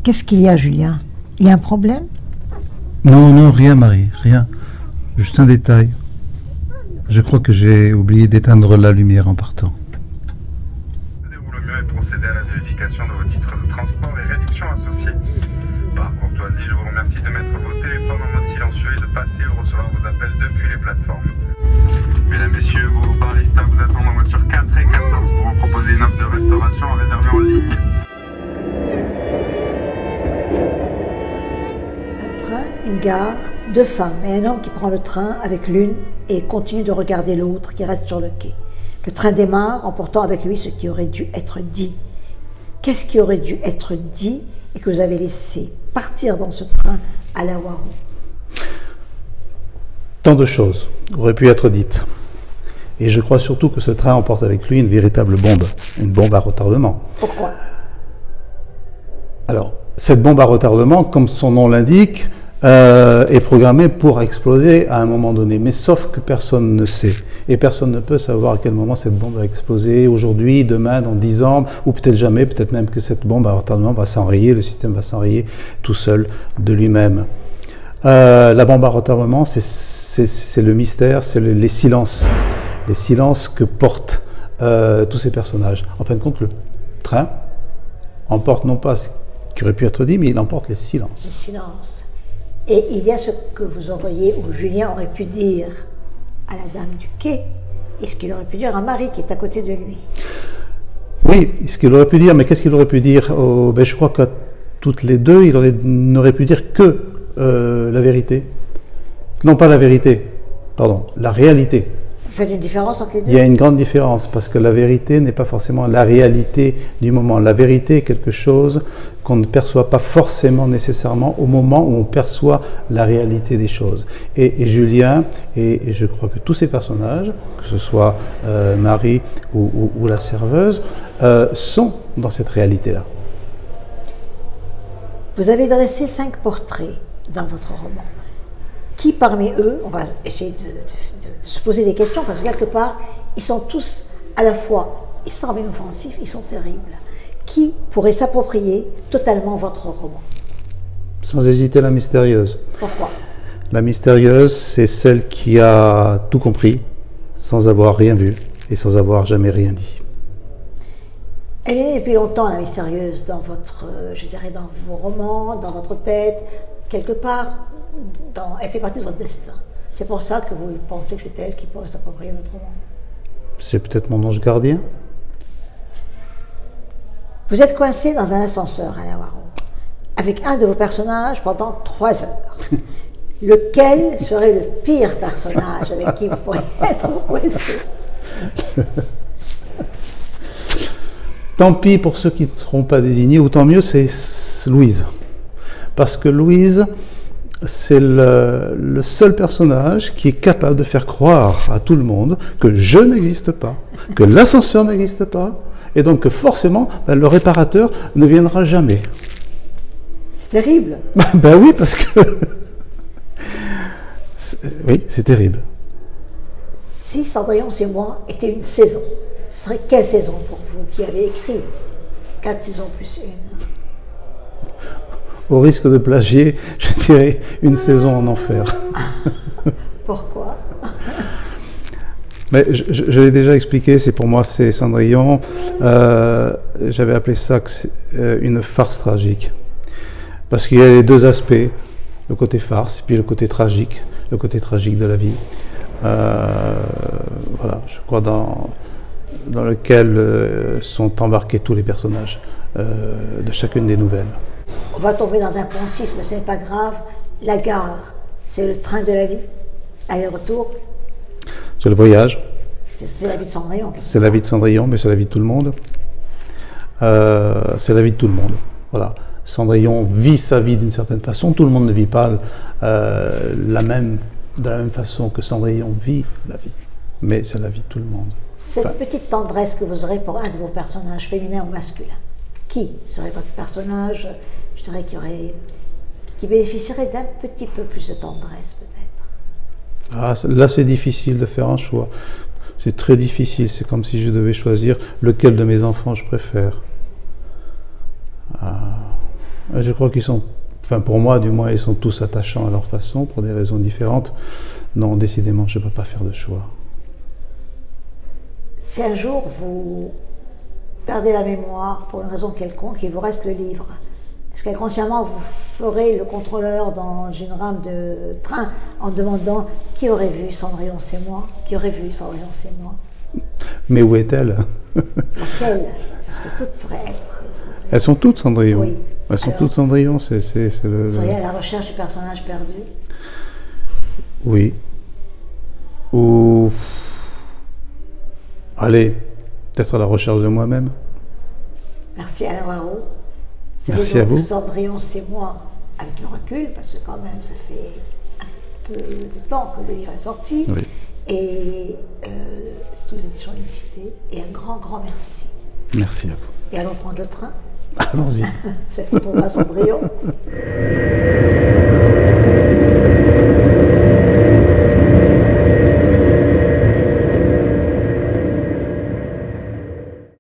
Qu'est-ce qu'il y a, Julien? Il y a un problème? Non, non, rien, Marie, rien. Juste un détail. Je crois que j'ai oublié d'éteindre la lumière en partant. Le mieux est procéder à la vérification de vos titres de transport et réduction associés. Par courtoisie, je vous remercie de mettre vos téléphones en mode silencieux et de passer ou recevoir vos appels depuis les plateformes. Mesdames, Messieurs, vos baristas vous attendent en voiture 4 et 14 pour vous proposer une offre de restauration à réserver en ligne. Un train, une gare, deux femmes et un homme qui prend le train avec l'une et continue de regarder l'autre qui reste sur le quai. Le train démarre, emportant avec lui ce qui aurait dû être dit. Qu'est-ce qui aurait dû être dit et que vous avez laissé partir dans ce train à la Warou? Tant de choses auraient pu être dites. Et je crois surtout que ce train emporte avec lui une véritable bombe, une bombe à retardement. Pourquoi? Alors, cette bombe à retardement, comme son nom l'indique, est programmée pour exploser à un moment donné. Mais sauf que personne ne sait. Et personne ne peut savoir à quel moment cette bombe va exploser, aujourd'hui, demain, dans 10 ans, ou peut-être jamais, peut-être même que cette bombe à retardement va s'enrayer, le système va s'enrayer tout seul de lui-même. La bombe à retardement, c'est le mystère, c'est les silences que portent tous ces personnages. En fin de compte, le train emporte non pas ce qui aurait pu être dit, mais il emporte les silences. Le silence. Et il y a ce que vous auriez, ou Julien aurait pu dire à la dame du quai, et ce qu'il aurait pu dire à Marie qui est à côté de lui. Oui, ce qu'il aurait pu dire, mais qu'est-ce qu'il aurait pu dire je crois qu'à toutes les deux, il n'aurait pu dire que la vérité. Non, pas la vérité, pardon, la réalité. Vous faites une différence entre les deux? Il y a une grande différence, parce que la vérité n'est pas forcément la réalité du moment. La vérité est quelque chose qu'on ne perçoit pas forcément nécessairement au moment où on perçoit la réalité des choses. Et Julien, et je crois que tous ces personnages, que ce soit Marie ou la serveuse, sont dans cette réalité-là. Vous avez dressé 5 portraits dans votre roman. Qui parmi eux, on va essayer de se poser des questions, parce que quelque part, ils sont tous à la fois, ils semblent inoffensifs, ils sont terribles. Qui pourrait s'approprier totalement votre roman? Sans hésiter, la mystérieuse. Pourquoi? La mystérieuse, c'est celle qui a tout compris, sans avoir rien vu et sans avoir jamais rien dit. Elle est née depuis longtemps, la mystérieuse, dans votre, je dirais, dans vos romans, dans votre tête, quelque part, elle fait partie de votre destin. C'est pour ça que vous pensez que c'est elle qui pourrait s'approprier votre roman. C'est peut-être mon ange gardien. Vous êtes coincé dans un ascenseur à la Warou, avec un de vos personnages pendant 3 heures. Lequel serait le pire personnage avec qui vous pourriez être coincé? Tant pis pour ceux qui ne seront pas désignés, ou tant mieux, c'est Louise. Parce que Louise, c'est le seul personnage qui est capable de faire croire à tout le monde que je n'existe pas, que l'ascenseur n'existe pas, et donc que forcément, le réparateur ne viendra jamais. C'est terrible. Ben oui, parce que... oui, c'est terrible. Si Cendrillon, c'est moi, était une saison, ce serait quelle saison pour vous qui avez écrit 4 saisons plus une? Au risque de plagier, je dirais une saison en enfer. Pourquoi? Mais je l'ai déjà expliqué, pour moi c'est Cendrillon. J'avais appelé ça une farce tragique. Parce qu'il y a les deux aspects, le côté farce et puis le côté tragique de la vie. Voilà, je crois dans lequel sont embarqués tous les personnages de chacune des nouvelles. On va tomber dans un poncif, mais ce n'est pas grave. La gare, c'est le train de la vie, aller-retour. C'est le voyage. C'est la vie de Cendrillon. C'est la vie de Cendrillon, mais c'est la vie de tout le monde. C'est la vie de tout le monde. Voilà. Cendrillon vit sa vie d'une certaine façon. Tout le monde ne vit pas de la même façon que Cendrillon vit la vie. Mais c'est la vie de tout le monde. Cette petite tendresse que vous aurez pour un de vos personnages, féminin ou masculin, qui serait votre personnage, je dirais, qui bénéficierait d'un petit peu plus de tendresse, peut-être? Ah, là, c'est difficile de faire un choix. C'est très difficile. C'est comme si je devais choisir lequel de mes enfants je préfère. Je crois qu'ils sont, enfin pour moi du moins, ils sont tous attachants à leur façon, pour des raisons différentes. Non, décidément, je ne peux pas faire de choix. Si un jour vous perdez la mémoire pour une raison quelconque, il vous reste le livre, est-ce qu'inconsciemment vous ferez le contrôleur dans une rame de train en demandant qui aurait vu Cendrillon, c'est moi? Qui aurait vu Cendrillon, c'est moi? Mais où est-elle? Laquelle? Parce que toutes pourraient être Cendrillon. Elles sont toutes Cendrillon. Oui. Elles sont Alors, toutes Cendrillon, c'est le... Vous seriez à la recherche du personnage perdu? Oui. Ou... Allez, peut-être à la recherche de moi-même. Merci Alain Warraud. Merci à vous. Cendrillon, c'est moi, avec le recul, parce que quand même, ça fait un peu de temps que le livre est sorti. Oui. Et c'est aux éditions Unicité. Et un grand, grand merci. Merci à vous. Et allons prendre le train. Allons-y. Faites retourner à Cendrillon.